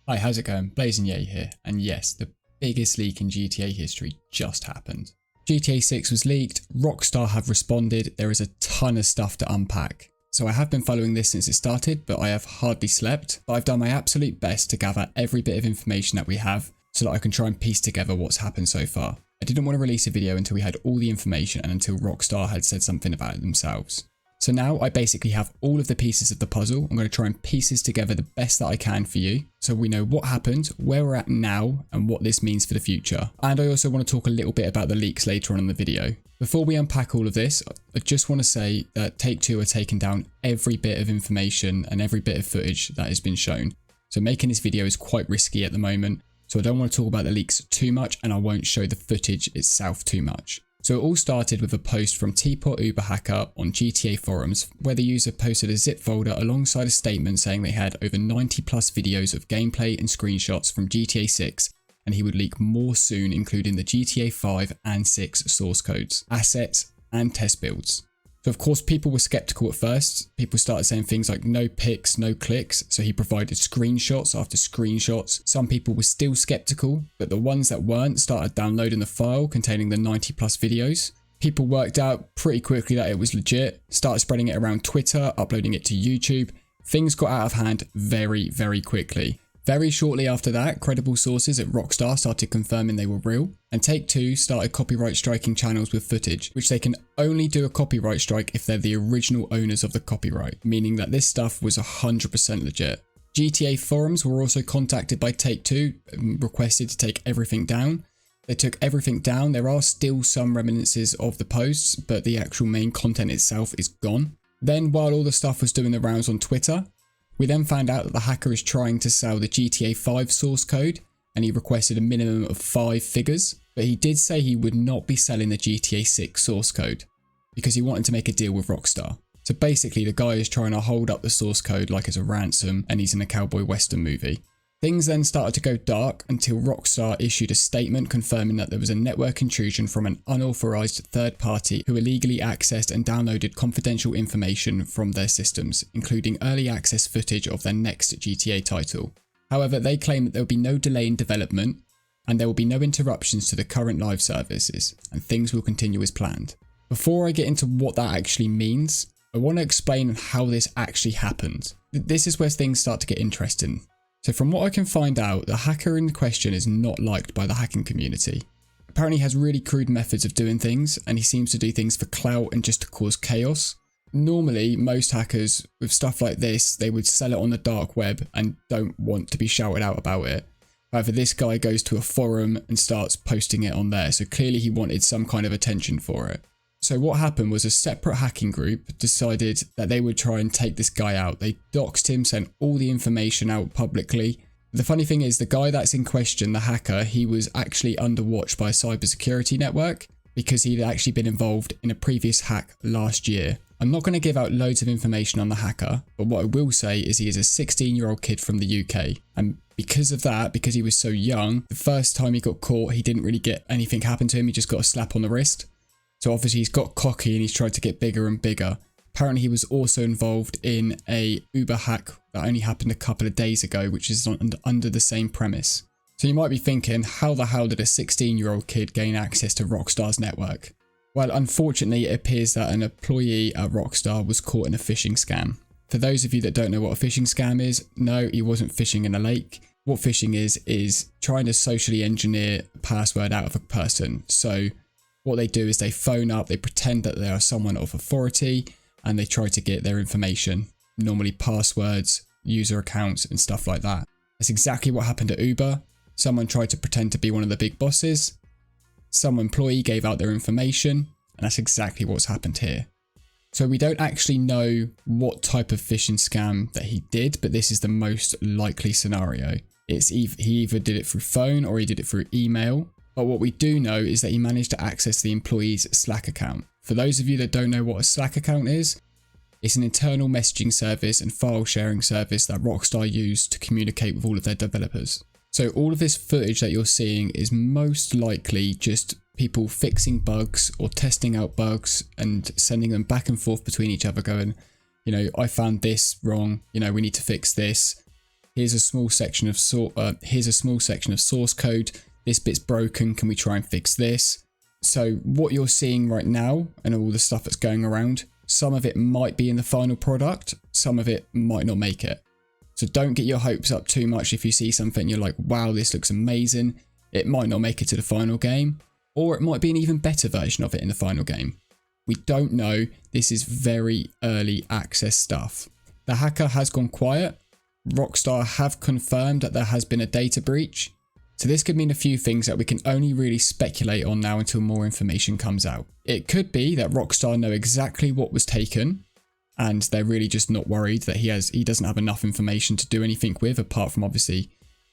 Hi, how's it going? Blazing Yay here, and yes, the biggest leak in GTA history just happened. GTA 6 was leaked, Rockstar have responded, there is a ton of stuff to unpack. So I have been following this since it started, but I have hardly slept, but I've done my absolute best to gather every bit of information that we have so that I can try and piece together what's happened so far. I didn't want to release a video until we had all the information and until Rockstar had said something about it themselves. So now I basically have all of the pieces of the puzzle. I'm going to try and piece this together the best that I can for you, so we know what happened, where we're at now, and what this means for the future. And I also want to talk a little bit about the leaks later on in the video. Before we unpack all of this, I just want to say that Take-Two are taking down every bit of information and every bit of footage that has been shown. So making this video is quite risky at the moment, so I don't want to talk about the leaks too much, and I won't show the footage itself too much. So it all started with a post from Teapot Uber Hacker on GTA forums, where the user posted a zip folder alongside a statement saying they had over 90 plus videos of gameplay and screenshots from GTA 6, and he would leak more soon, including the GTA 5 and 6 source codes, assets and test builds. So of course people were skeptical at first. People started saying things like no pics, no clicks, so he provided screenshots after screenshots. Some people were still skeptical, but the ones that weren't started downloading the file containing the 90 plus videos. People worked out pretty quickly that it was legit, started spreading it around Twitter, uploading it to YouTube. Things got out of hand very, very quickly. Very shortly after that, credible sources at Rockstar started confirming they were real, and Take-Two started copyright striking channels with footage, which they can only do a copyright strike if they're the original owners of the copyright, meaning that this stuff was 100% legit. GTA forums were also contacted by Take-Two and requested to take everything down. They took everything down. There are still some reminiscences of the posts, but the actual main content itself is gone. Then, while all the stuff was doing the rounds on Twitter, we then found out that the hacker is trying to sell the GTA 5 source code, and he requested a minimum of 5 figures, but he did say he would not be selling the GTA 6 source code because he wanted to make a deal with Rockstar. So basically the guy is trying to hold up the source code like it's a ransom and he's in a cowboy western movie. Things then started to go dark until Rockstar issued a statement confirming that there was a network intrusion from an unauthorized third party who illegally accessed and downloaded confidential information from their systems, including early access footage of their next GTA title. However, they claim that there will be no delay in development and there will be no interruptions to the current live services, and things will continue as planned. Before I get into what that actually means, I want to explain how this actually happened. This is where things start to get interesting. So from what I can find out, the hacker in question is not liked by the hacking community. Apparently he has really crude methods of doing things, and he seems to do things for clout and just to cause chaos. Normally, most hackers with stuff like this, they would sell it on the dark web and don't want to be shouted out about it. However, this guy goes to a forum and starts posting it on there, so clearly he wanted some kind of attention for it. So what happened was a separate hacking group decided that they would try and take this guy out. They doxed him, sent all the information out publicly. The funny thing is the guy that's in question, the hacker, he was actually under watch by a cybersecurity network because he'd actually been involved in a previous hack last year. I'm not going to give out loads of information on the hacker, but what I will say is he is a 16-year-old kid from the UK. And because of that, because he was so young, the first time he got caught, he didn't really get anything happen to him. He just got a slap on the wrist. So obviously he's got cocky and he's tried to get bigger and bigger. Apparently he was also involved in a Uber hack that only happened a couple of days ago, which is under the same premise. So you might be thinking, how the hell did a 16-year-old kid gain access to Rockstar's network? Well, unfortunately it appears that an employee at Rockstar was caught in a phishing scam. For those of you that don't know what a phishing scam is, no, he wasn't fishing in a lake. What phishing is trying to socially engineer a password out of a person. So what they do is they phone up, they pretend that they are someone of authority, and they try to get their information, normally passwords, user accounts, and stuff like that. That's exactly what happened at Uber. Someone tried to pretend to be one of the big bosses. Some employee gave out their information, and that's exactly what's happened here. So we don't actually know what type of phishing scam that he did, but this is the most likely scenario. He either did it through phone or he did it through email. But what we do know is that he managed to access the employee's Slack account. For those of you that don't know what a Slack account is, it's an internal messaging service and file sharing service that Rockstar use to communicate with all of their developers. So all of this footage that you're seeing is most likely just people fixing bugs or testing out bugs and sending them back and forth between each other going, you know, I found this wrong, you know, we need to fix this. Here's a small section of source code. This bit's broken. Can we try and fix this? So what you're seeing right now and all the stuff that's going around, some of it might be in the final product, some of it might not make it. So don't get your hopes up too much if you see something you're like, wow, this looks amazing. It might not make it to the final game, or it might be an even better version of it in the final game. We don't know. This is very early access stuff. The hacker has gone quiet. Rockstar have confirmed that there has been a data breach. So this could mean a few things that we can only really speculate on now until more information comes out. It could be that Rockstar know exactly what was taken and they're really just not worried that he doesn't have enough information to do anything with, apart from obviously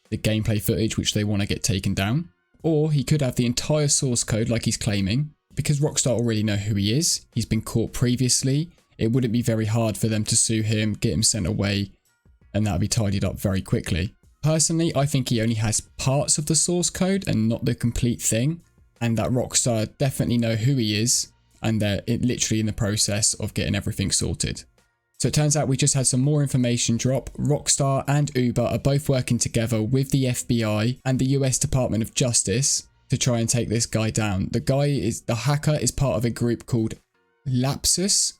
the gameplay footage which they want to get taken down. Or he could have the entire source code like he's claiming. Because Rockstar already know who he is, he's been caught previously, it wouldn't be very hard for them to sue him, get him sent away, and that'll be tidied up very quickly. Personally, I think he only has parts of the source code and not the complete thing, and that Rockstar definitely know who he is, and they're literally in the process of getting everything sorted. So it turns out we just had some more information drop. Rockstar and Uber are both working together with the FBI and the US Department of Justice to try and take this guy down. The hacker is part of a group called Lapsus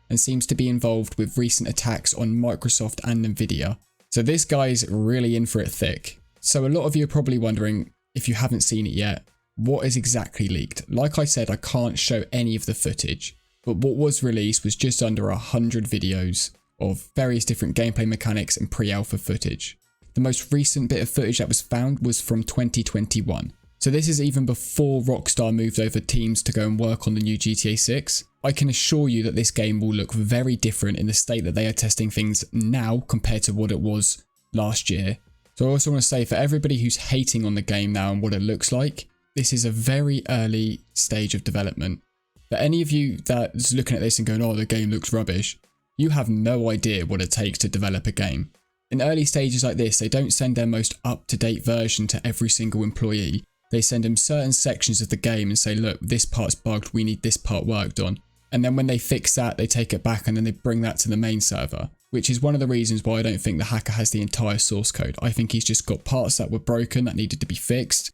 and seems to be involved with recent attacks on Microsoft and Nvidia. So this guy's really in for it thick. So a lot of you are probably wondering, if you haven't seen it yet, what is exactly leaked? Like I said, I can't show any of the footage, but what was released was just under 100 videos of various different gameplay mechanics and pre-alpha footage. The most recent bit of footage that was found was from 2021. So this is even before Rockstar moved over teams to go and work on the new GTA 6. I can assure you that this game will look very different in the state that they are testing things now compared to what it was last year. So I also want to say, for everybody who's hating on the game now and what it looks like, this is a very early stage of development. For any of you that's looking at this and going, oh, the game looks rubbish, you have no idea what it takes to develop a game. In early stages like this, they don't send their most up-to-date version to every single employee. They send them certain sections of the game and say, look, this part's bugged, we need this part worked on. And then when they fix that, they take it back and then they bring that to the main server, which is one of the reasons why I don't think the hacker has the entire source code. I think he's just got parts that were broken that needed to be fixed,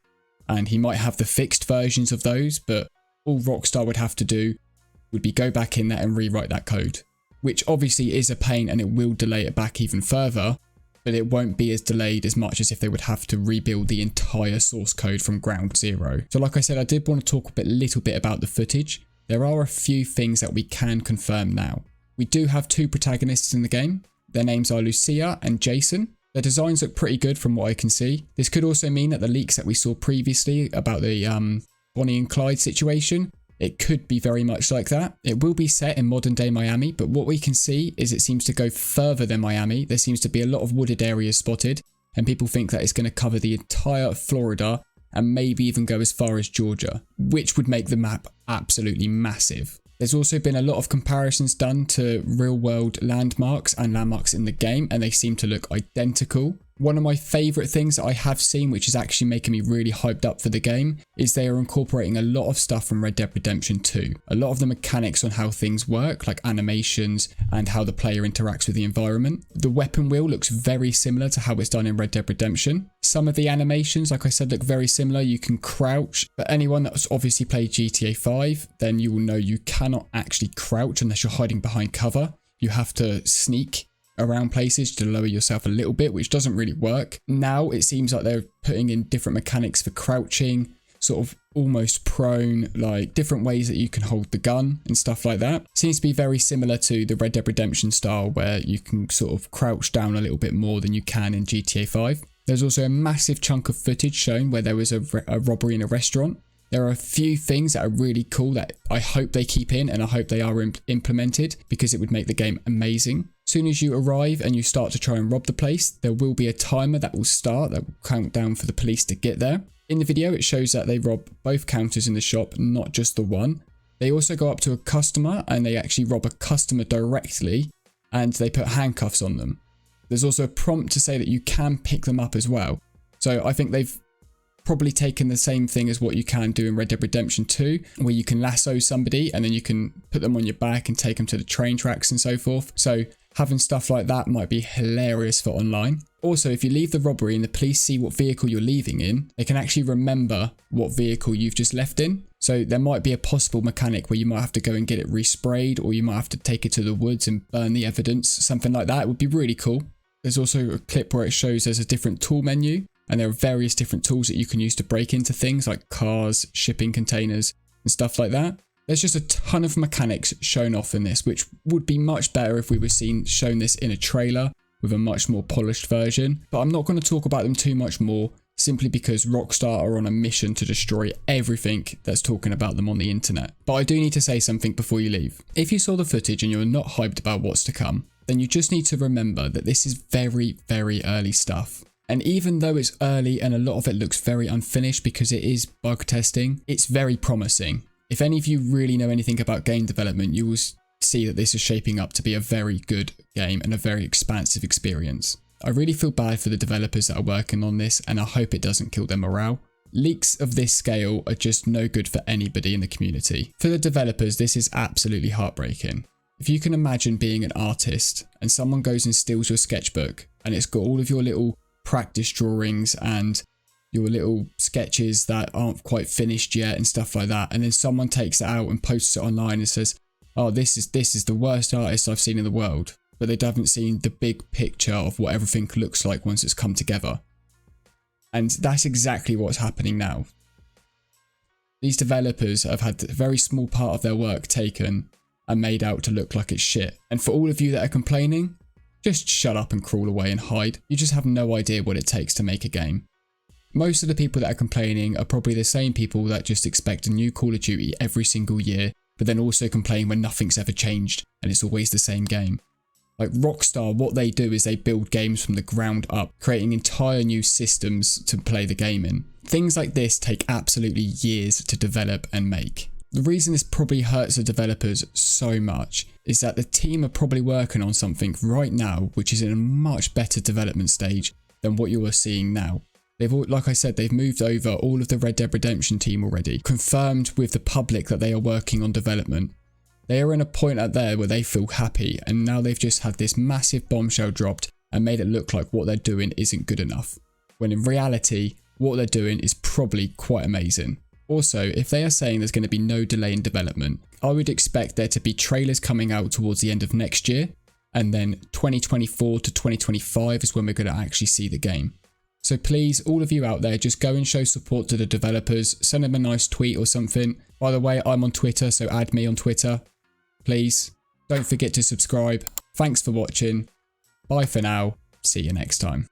and he might have the fixed versions of those, but all Rockstar would have to do would be go back in there and rewrite that code, which obviously is a pain and it will delay it back even further, but it won't be as delayed as much as if they would have to rebuild the entire source code from ground zero. So like I said, I did want to talk a little bit about the footage. There are a few things that we can confirm now. We do have two protagonists in the game. Their names are Lucia and Jason. Their designs look pretty good from what I can see. This could also mean that the leaks that we saw previously about the Bonnie and Clyde situation, it could be very much like that. It will be set in modern day Miami, but what we can see is it seems to go further than Miami. There seems to be a lot of wooded areas spotted, and people think that it's going to cover the entire Florida and maybe even go as far as Georgia, which would make the map absolutely massive. There's also been a lot of comparisons done to real world landmarks and landmarks in the game, and they seem to look identical. One of my favourite things that I have seen, which is actually making me really hyped up for the game, is they are incorporating a lot of stuff from Red Dead Redemption 2. A lot of the mechanics on how things work, like animations and how the player interacts with the environment. The weapon wheel looks very similar to how it's done in Red Dead Redemption. Some of the animations, like I said, look very similar. You can crouch, but anyone that's obviously played GTA 5, then you will know you cannot actually crouch unless you're hiding behind cover. You have to sneak around places to lower yourself a little bit, which doesn't really work. Now it seems like they're putting in different mechanics for crouching, sort of almost prone, like different ways that you can hold the gun and stuff like that. Seems to be very similar to the Red Dead Redemption style, where you can sort of crouch down a little bit more than you can in GTA 5. There's also a massive chunk of footage shown where there was a robbery in a restaurant. There are a few things that are really cool that I hope they keep in, and I hope they are implemented, because it would make the game amazing. As soon as you arrive and you start to try and rob the place, there will be a timer that will start, that will count down for the police to get there. In the video, it shows that they rob both counters in the shop, not just the one. They also go up to a customer and they actually rob a customer directly, and they put handcuffs on them. There's also a prompt to say that you can pick them up as well. So I think they've probably taken the same thing as what you can do in Red Dead Redemption 2, where you can lasso somebody and then you can put them on your back and take them to the train tracks and so forth. So Having stuff like that might be hilarious for online. Also, if you leave the robbery and the police see what vehicle you're leaving in, they can actually remember what vehicle you've just left in. So there might be a possible mechanic where you might have to go and get it resprayed, or you might have to take it to the woods and burn the evidence. Something like that would be really cool. There's also a clip where it shows there's a different tool menu, and there are various different tools that you can use to break into things like cars, shipping containers, and stuff like that. There's just a ton of mechanics shown off in this, which would be much better if we were shown this in a trailer with a much more polished version. But I'm not going to talk about them too much more, simply because Rockstar are on a mission to destroy everything that's talking about them on the internet. But I do need to say something before you leave. If you saw the footage and you're not hyped about what's to come, then you just need to remember that this is very, very early stuff. And even though it's early and a lot of it looks very unfinished because it is bug testing, it's very promising. If any of you really know anything about game development, you will see that this is shaping up to be a very good game and a very expansive experience. I really feel bad for the developers that are working on this, and I hope it doesn't kill their morale. Leaks of this scale are just no good for anybody in the community. For the developers, this is absolutely heartbreaking. If you can imagine being an artist and someone goes and steals your sketchbook and it's got all of your little practice drawings and your little sketches that aren't quite finished yet and stuff like that, and then someone takes it out and posts it online and says, oh, this is the worst artist I've seen in the world, but they haven't seen the big picture of what everything looks like once it's come together. And that's exactly what's happening now. These developers have had a very small part of their work taken and made out to look like it's shit. And for all of you that are complaining, just shut up and crawl away and hide. You just have no idea what it takes to make a game. Most of the people that are complaining are probably the same people that just expect a new Call of Duty every single year, but then also complain when nothing's ever changed and it's always the same game. Like Rockstar, what they do is they build games from the ground up, creating entire new systems to play the game in. Things like this take absolutely years to develop and make. The reason this probably hurts the developers so much is that the team are probably working on something right now which is in a much better development stage than what you are seeing now. Like I said, they've moved over all of the Red Dead Redemption team already, confirmed with the public that they are working on development. They are in a point out there where they feel happy, and now they've just had this massive bombshell dropped and made it look like what they're doing isn't good enough, when in reality, what they're doing is probably quite amazing. Also, if they are saying there's going to be no delay in development, I would expect there to be trailers coming out towards the end of next year, and then 2024 to 2025 is when we're going to actually see the game. So please, all of you out there, just go and show support to the developers, send them a nice tweet or something. By the way, I'm on Twitter, so add me on Twitter. Please, don't forget to subscribe. Thanks for watching. Bye for now. See you next time.